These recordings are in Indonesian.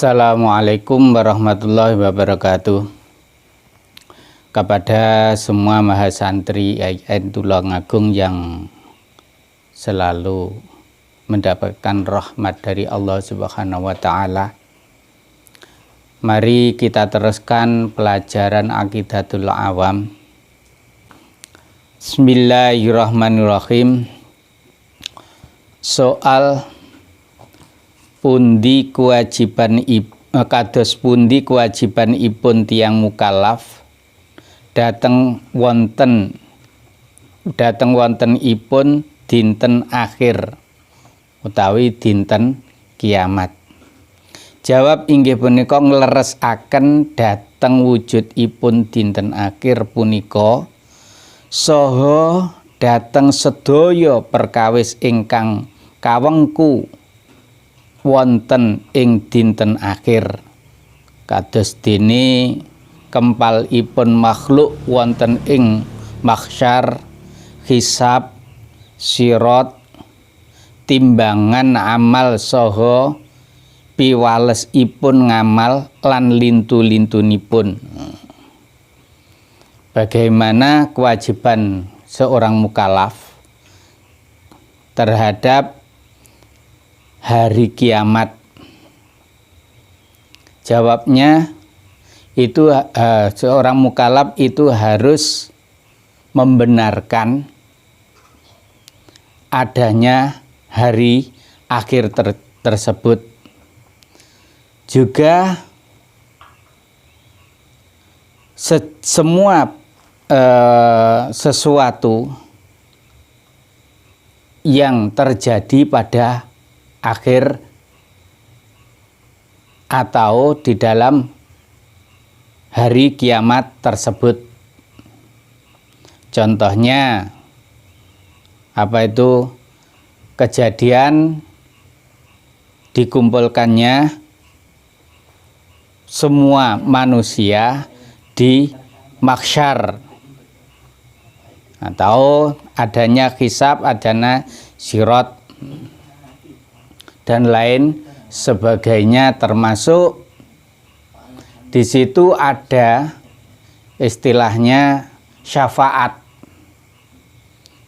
Assalamualaikum warahmatullahi wabarakatuh. Kepada semua mahasantri IAIN Tulungagung yang selalu mendapatkan rahmat dari Allah Subhanahu wa Ta'ala, mari kita teruskan pelajaran Aqidatul Awam. Bismillahirrahmanirrahim. Soal pundi kewajiban kados pundi kewajiban ipun tiang mukallaf dateng wonten ipun dinten akhir utawi dinten kiamat. Jawab inggih punika ngleresaken dateng wujudipun dinten akhir punika saha dateng sedaya perkawis ingkang kawengku wonten ing dinten akhir, kados dene kempalipun makhluk wonten ing mahsyar, hisab, sirat, timbangan amal saha piwalesipun ngamal lan lintu-lintunipun. Bagaimana kewajiban seorang mukallaf terhadap hari kiamat? Jawabnya itu seorang mukallaf itu harus membenarkan adanya hari akhir tersebut. Juga semua sesuatu yang terjadi pada akhir atau di dalam hari kiamat tersebut. Contohnya apa itu? Kejadian dikumpulkannya semua manusia di mahsyar, atau adanya hisab, adanya sirat dan lain sebagainya, termasuk di situ ada istilahnya syafaat.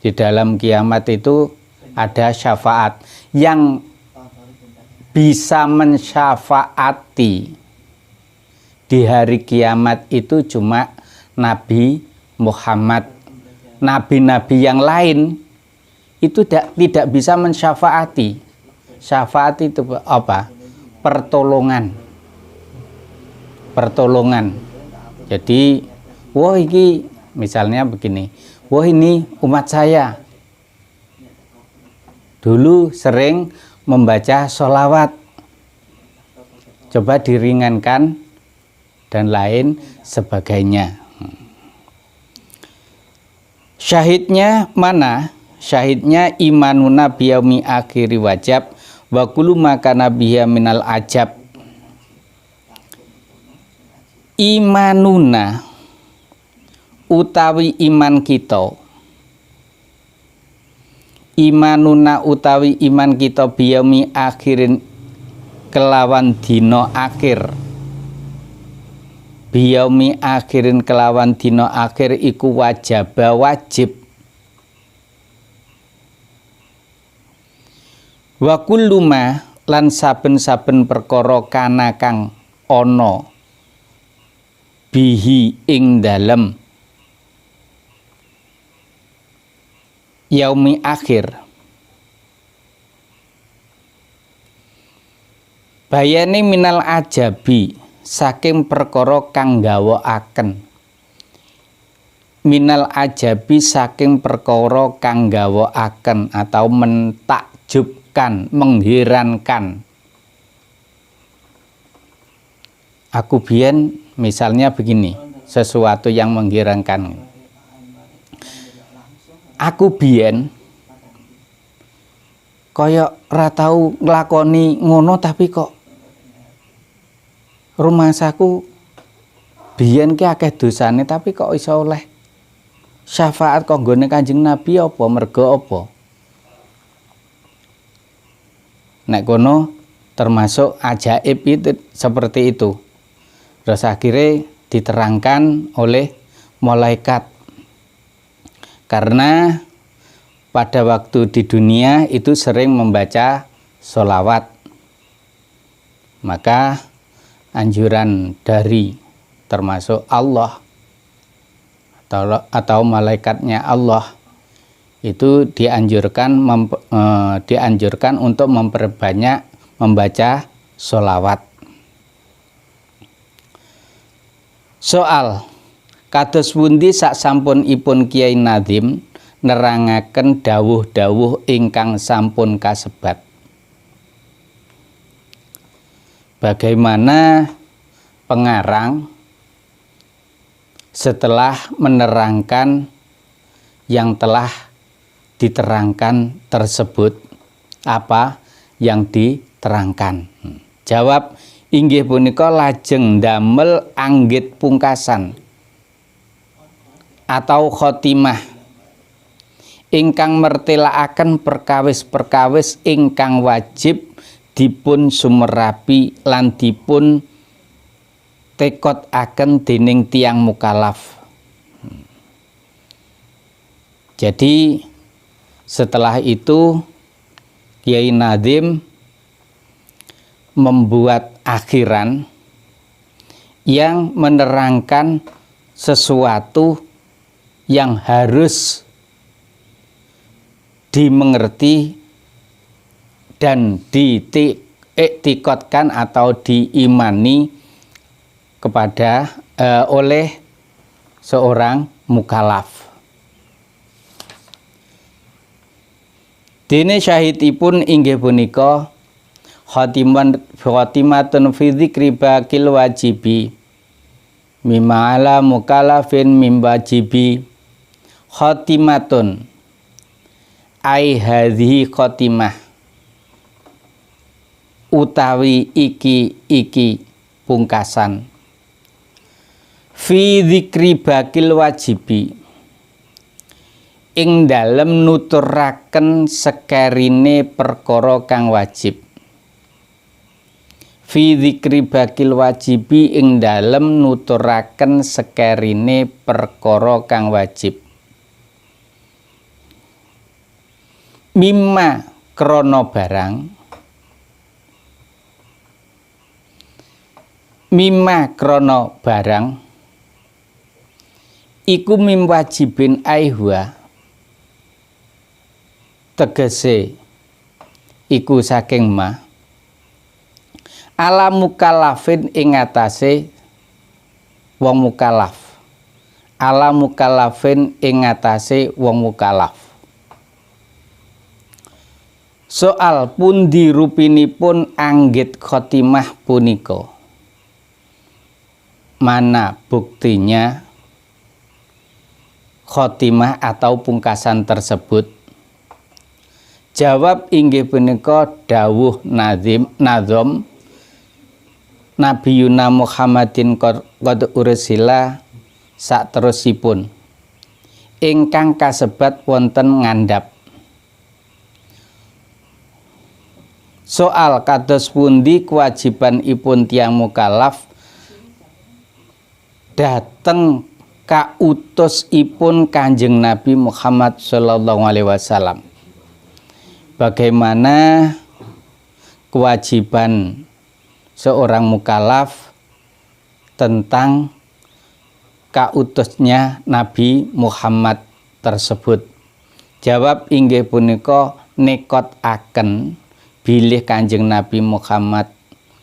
Di dalam kiamat itu ada syafaat yang bisa mensyafaati di hari kiamat itu cuma Nabi Muhammad. Nabi-nabi yang lain itu tidak bisa mensyafaati. Syafaat itu apa? Pertolongan. Jadi, wah ini misalnya begini, wah ini umat saya dulu sering membaca sholawat, coba diringankan dan lain sebagainya. Syahidnya mana? Syahidnya imanuna biyaumi akhiri wajab wa kullu ma kana biha minal ajab. Imanuna utawi iman kita, imanuna utawi iman kita biyaumi akhirin kelawan dina akhir, biyaumi akhirin kelawan dina akhir iku wajib. Wa kullu ma lan saben-saben perkara kana kang ana bihi ing dalem yaumi akhir, bayane minal ajabi saking perkara kang gawakaken, minal ajabi saking perkara kang gawakaken atau mentakjubkan, mengherankan. Aku biyen misalnya begini, sesuatu yang mengherankan. Aku biyen kaya ora tau nglakoni ngono, tapi kok rumah saku biyen ki akeh dosane tapi kok iso oleh syafaat kanggone Kanjeng Nabi apa merga apa? Nek kono termasuk ajaib itu seperti itu. Terus akhirnya diterangkan oleh malaikat. Karena pada waktu di dunia itu sering membaca sholawat, maka anjuran dari termasuk Allah atau malaikatnya Allah itu dianjurkan untuk memperbanyak membaca sholawat. Soal kados pundi sak sampun ipun Kiai Nazim nerangaken dawuh-dawuh ingkang sampun kasebat. Bagaimana pengarang setelah menerangkan yang telah diterangkan tersebut, apa yang diterangkan? Jawab, inggih punika lajeng damel anggit pungkasan atau khotimah ingkang mertelaaken perkawis-perkawis ingkang wajib dipun sumerapi lan dipun tekotaken dening tiang mukalaf. Jadi setelah itu Kiai Nazim membuat akhiran yang menerangkan sesuatu yang harus dimengerti dan diiktikotkan atau diimani kepada oleh seorang mukalaf. Dene syahidipun inggih punika khotimatun fi dzikri baqil wajibi mimma ala mukallafin mim wajibi khotimatun ai hadhihi khotimah utawi iki pungkasan fi dzikri baqil wajibi ing dalem nuturaken sekerine perkara kang wajib. Fi dzikri baqil wajibi ing dalem nuturaken sekerine perkara kang wajib. Mimma krana barang, mimma krana barang iku mim wajibin aihwa tegese iku saking ma ala mukallafin ing atase wong mukallaf, ala mukallafin ing atase wong mukallaf. Soal pundi rupinipun anggit khotimah punika, mana buktinya khotimah atau pungkasan tersebut? Jawab inggih punika dawuh Nazim Nabiyuna Muhammadin qad ursila saterusipun ingkang kasebat wonten ngandhap. Soal kados pundi kewajibanipun tiang mukallaf dateng kautusipun Kanjeng Nabi Muhammad sallallahu alaihi wasallam. Bagaimana kewajiban seorang mukallaf tentang kautusnya Nabi Muhammad tersebut? Jawab inggih punika nekotaken bilih Kanjeng Nabi Muhammad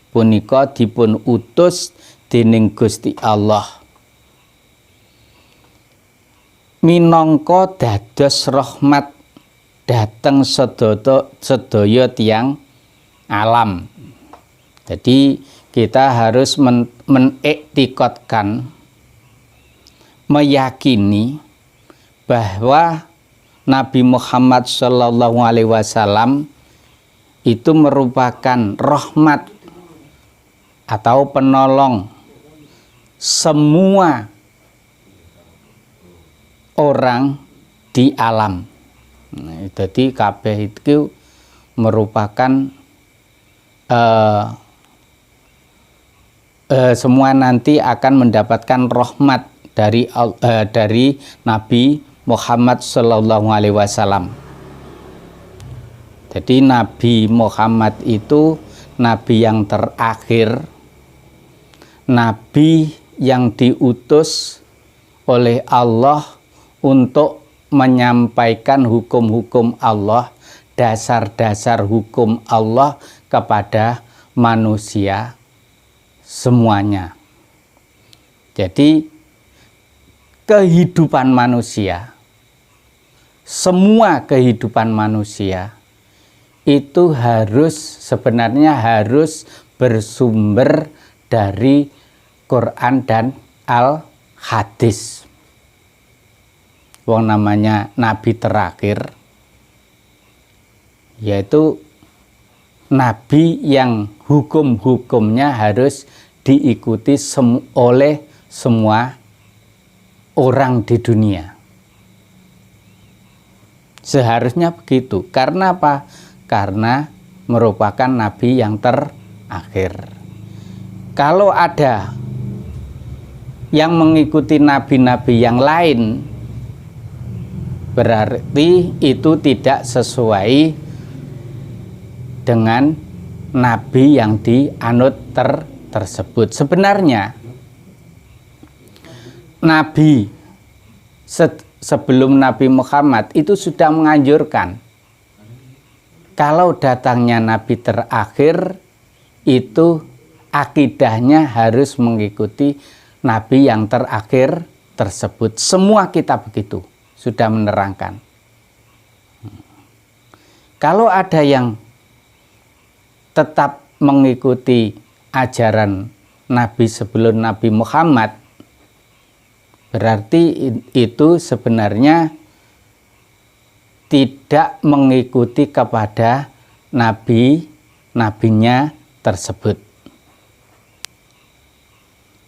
punika dipun utus dening Gusti Allah minangka dados rahmat dateng sedaya tiang alam. Jadi kita harus meniktikotkan, meyakini bahwa Nabi Muhammad Shallallahu Alaihi Wasallam itu merupakan rahmat atau penolong semua orang di alam. Nah, jadi kabeh itu merupakan semua nanti akan mendapatkan rahmat dari Nabi Muhammad Sallallahu Alaihi Wasallam. Jadi Nabi Muhammad itu Nabi yang terakhir, Nabi yang diutus oleh Allah untuk menyampaikan hukum-hukum Allah, dasar-dasar hukum Allah kepada manusia semuanya. Jadi kehidupan manusia, semua kehidupan manusia itu sebenarnya harus bersumber dari Quran dan Al-Hadis. Wong namanya Nabi terakhir, yaitu Nabi yang hukum-hukumnya harus diikuti oleh semua orang di dunia. Seharusnya begitu. Karena apa? Karena merupakan Nabi yang terakhir. Kalau ada yang mengikuti nabi-nabi yang lain, berarti itu tidak sesuai dengan nabi yang dianut tersebut. Sebenarnya nabi sebelum Nabi Muhammad itu sudah menganjurkan kalau datangnya nabi terakhir itu akidahnya harus mengikuti nabi yang terakhir tersebut. Semua kitab begitu sudah menerangkan. Kalau ada yang tetap mengikuti ajaran nabi sebelum Nabi Muhammad, berarti itu sebenarnya tidak mengikuti kepada nabinya tersebut.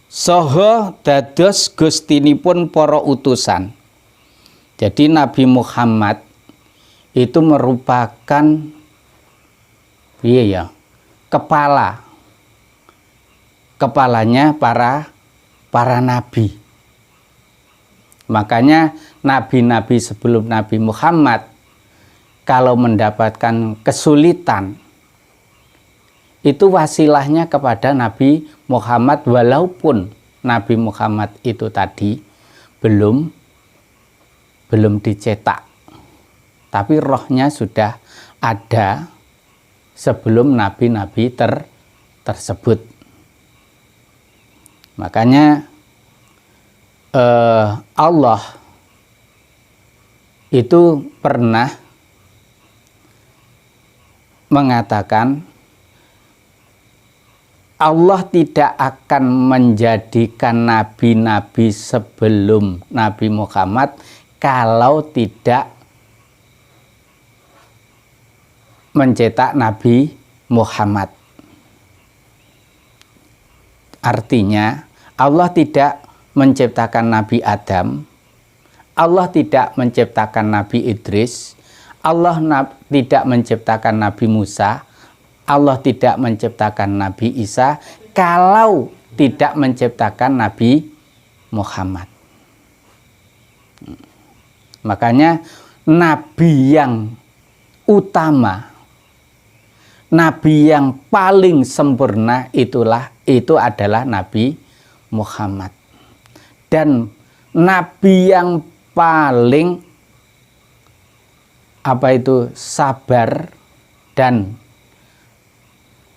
Soho dados gustinipun para utusan. Jadi Nabi Muhammad itu merupakan kepalanya para nabi. Makanya nabi-nabi sebelum Nabi Muhammad kalau mendapatkan kesulitan itu wasilahnya kepada Nabi Muhammad, walaupun Nabi Muhammad itu tadi belum dicetak, tapi rohnya sudah ada sebelum nabi-nabi tersebut. Makanya Allah itu pernah mengatakan Allah tidak akan menjadikan nabi-nabi sebelum Nabi Muhammad kalau tidak mencetak Nabi Muhammad. Artinya Allah tidak menciptakan Nabi Adam, Allah tidak menciptakan Nabi Idris, Allah tidak menciptakan Nabi Musa, Allah tidak menciptakan Nabi Isa kalau tidak menciptakan Nabi Muhammad. Makanya Nabi yang utama, Nabi yang paling sempurna itu adalah Nabi Muhammad. Dan Nabi yang paling sabar dan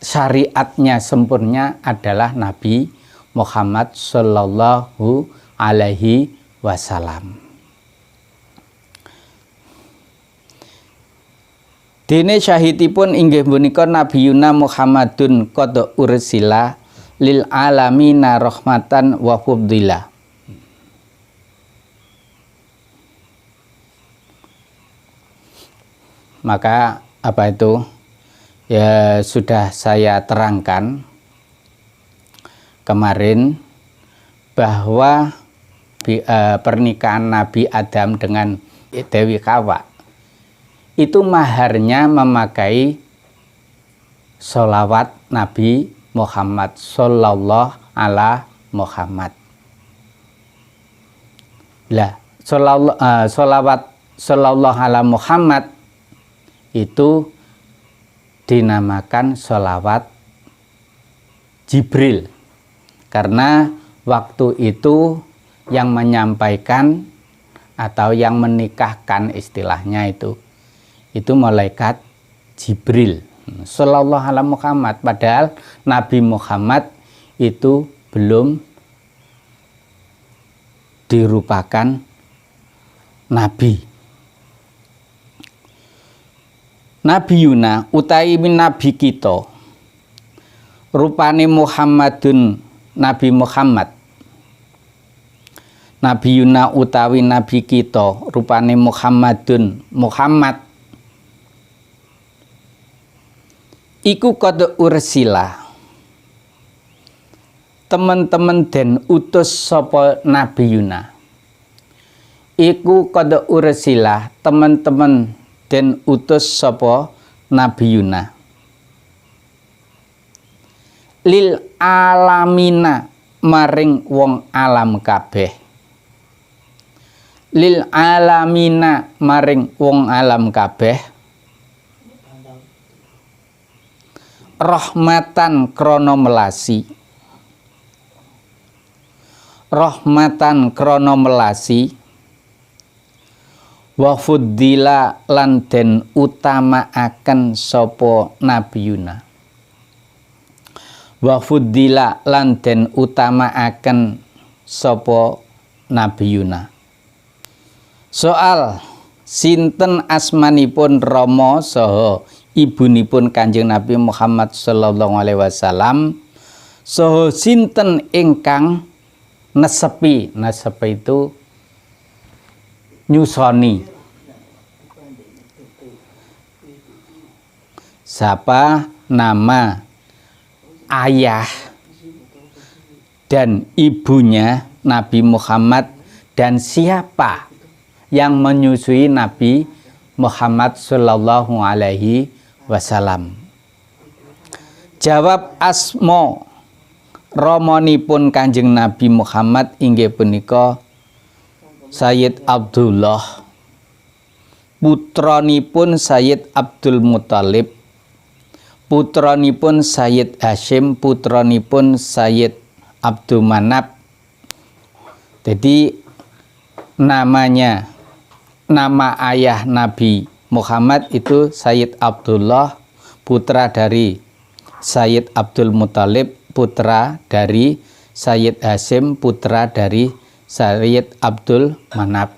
syariatnya sempurna adalah Nabi Muhammad Sallallahu Alaihi Wasallam. Dene syahidipun inggih punika Nabiyuna Muhammadun qad ursila lil alamina rahmatan wa fudila. Maka ya sudah saya terangkan kemarin bahwa pernikahan Nabi Adam dengan Dewi Hawa itu maharnya memakai sholawat Nabi Muhammad sallallahu ala Muhammad. Lah, sholawat sallallahu ala Muhammad itu dinamakan sholawat Jibril, karena waktu itu yang menyampaikan atau yang menikahkan istilahnya itu malaikat Jibril sallallahu ala Muhammad, padahal Nabi Muhammad itu belum dirupakan nabi. Nabi Yuna utawi nabi kita rupane Muhammadun Nabi Muhammad. Nabi Yuna utawi nabi kita rupane Muhammadun Muhammad iku qad ursila, teman-teman den utus sapa Nabi Yuna. Iku qad ursila, teman-teman den utus sapa Nabi Yuna. Lil alamina, maring wong alam kabeh. Lil alamina, maring wong alam kabeh. Rahmatan krana melasi. Rahmatan krana melasi. Wa fuddila lan den utamaaken sapa Nabi Yuna. Wa fuddila lan den utamaaken sapa Nabi Yuna. Soal sinten asmanipun Rama saha ibunipun Kanjeng Nabi Muhammad sallallahu alaihi wasallam, saha sinten ingkang nesepi itu nyusoni. Siapa nama ayah dan ibunya Nabi Muhammad dan siapa yang menyusui Nabi Muhammad sallallahu alaihi wasallam. Jawab asma ramanipun Kanjeng Nabi Muhammad inggih punika Sayyid Abdullah, putranipun Sayyid Abdul Muthalib, putranipun Sayyid Hashim, putranipun Sayyid Abdul Manaf. Jadi nama ayah Nabi Muhammad itu Sayyid Abdullah, putra dari Sayyid Abdul Muthalib, putra dari Sayyid Hashim, putra dari Sayyid Abdul Manaf.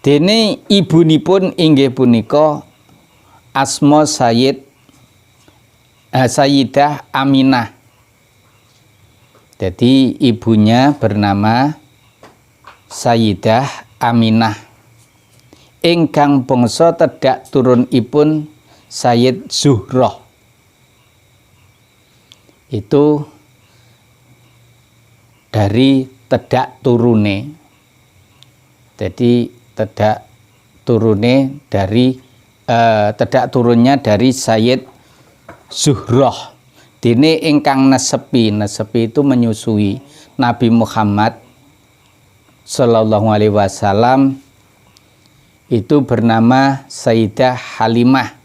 Dene ibunipun inggih punika asma Sayyidah Aminah. Jadi ibunya bernama Sayyidah Aminah. Ingkang bangsa tedhak turunipun Sayyid Zuhroh. Itu dari tedak turune. Jadi tedak turunnya dari Sayyid Zuhroh. Dene ingkang nesepi itu menyusui Nabi Muhammad sallallahu alaihi wasallam itu bernama Sayyidah Halimah.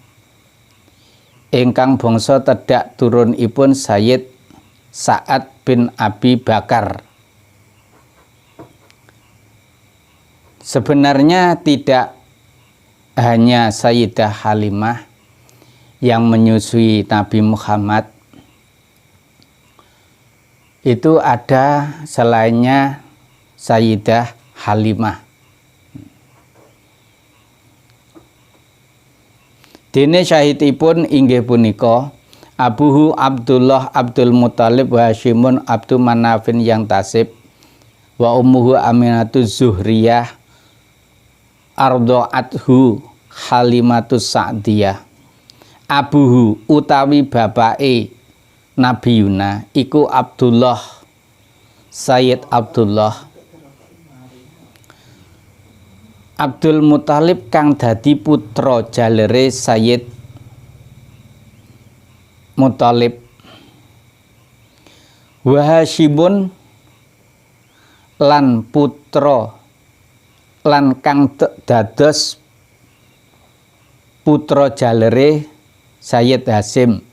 Ingkang bangsa tedak turunipun Sayyid Sa'ad bin Abi Bakar. Sebenarnya tidak hanya Sayyidah Halimah yang menyusui Nabi Muhammad, itu ada selainnya Sayyidah Halimah. Dene syahidipun inggih punika Abuhu Abdullah Abdul Muthalib wa Hashimun Abdul Manafin yang tasib wa ummuhu Aminatu Zuhriyah ardo'athu Halimatus Sa'diyah. Abuhu utawi bapake Nabi Yuna iku Abdullah, Sayyid Abdullah. Abdul Muthalib kang dadi putra jalere Sayyid Muthalib. Wa Hasyimun lan putra lan kang dados putra jalere Sayyid Hasyim.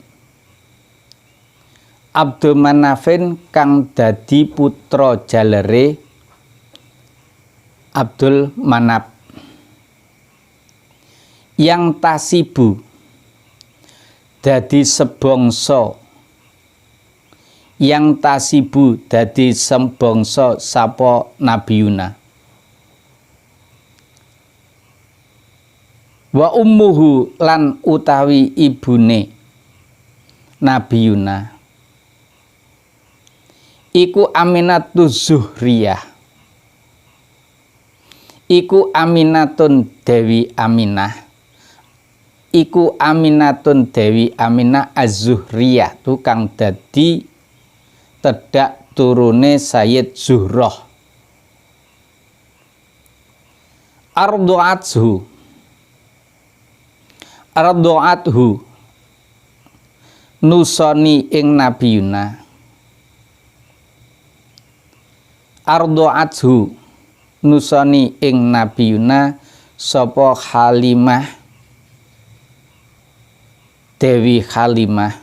Abdul Manafin kang dadi putra jalere Abdul Manaf. Yang tasibu dadi sebangsa, yang tasibu dadi sebangsa sapa Nabiyuna. Wa ummuhu lan utawi ibune Nabiyuna iku Aminatuz Zuhriyah, iku Aminatun Dewi Aminah, iku Aminatun Dewi Aminah Az-Zuhriyah tukang dadi tedak turune Sayyid Zuhroh. Ardu'athu nusoni ing Nabiyuna. Ardu'athu nusoni ing Nabiyuna sapa Halimah Dewi Halimah,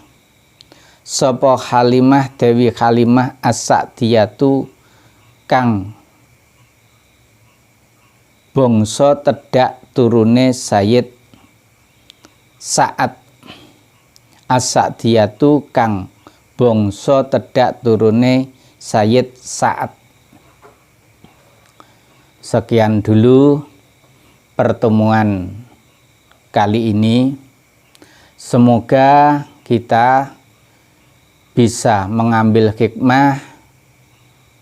sapa Halimah Dewi Halimah As-Sa'diyatu kang bangsa tedak turune Sayyid Sa'ad. As-Sa'diyatu kang bangsa tedak turune Sayyid Sa'ad. Sekian dulu pertemuan kali ini. Semoga kita bisa mengambil hikmah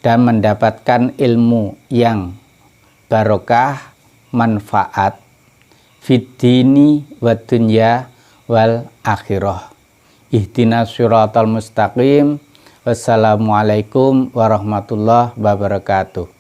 dan mendapatkan ilmu yang barokah, manfaat fid dini wad dunya wal akhirah. Ihdinas siratal mustaqim. Wassalamualaikum warahmatullahi wabarakatuh.